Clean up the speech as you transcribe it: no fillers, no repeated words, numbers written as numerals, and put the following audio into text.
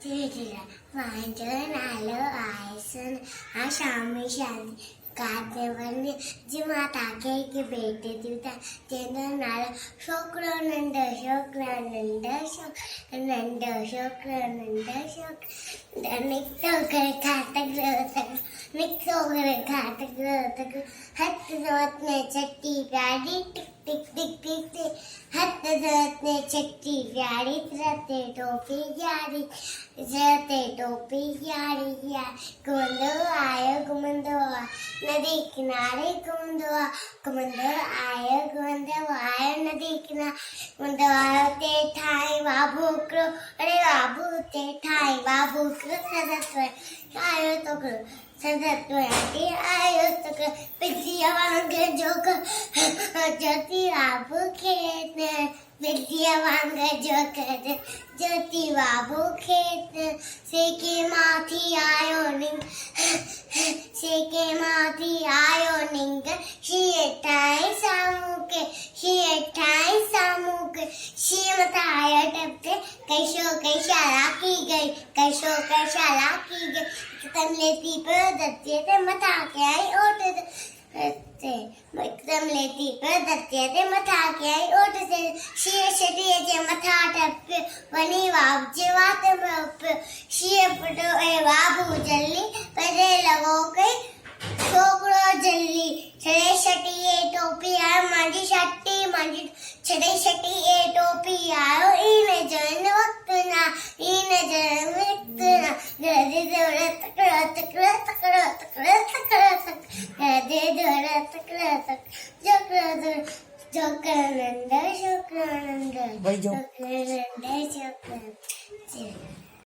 चिड़िया वांझो नालो आयसन आ शामी शादी काते बने जी माता के बेटे दिवता तेनो नालो छोकरो नंदो छोकरा नंदो छोकरो निक्तो करे खातक हथ जोत ने चट्टी प्यारी टिक टिक टिक टिक टिक हथ जोत ने चट्टी प्यारी रते टोपी यारी घुमंदो आयो नदी किनारे घुमंदो आयो नदी किनारे घुमंदो आयो ते ठाई बाबू करो अरे बाबू ते ठाई बाबू करो आयो तो करो सदत आयो तो करो पिजिया वांगे जोक ज्योति बाबू खेत पिजिया वांगे जोक ज्योति बाबू खेत सेके माथी आयो निंग शियटाई सामुके शिमताया टपते कैशो कैशाला की गई एकदम लेती पर दत्ते ते मथा के आई एकदम लेती पर दत्ते ते मथा के आई ओट से शिय शटिए जे मथा टप वनी वाब जे वात में शिय पटो ए बाबू जल्दी परे लगो के छोकरो जल्दी छड़े शटिए टोपी आयो मांजी छड़े शटिए टोपी आयो इन जन वक्त ना इन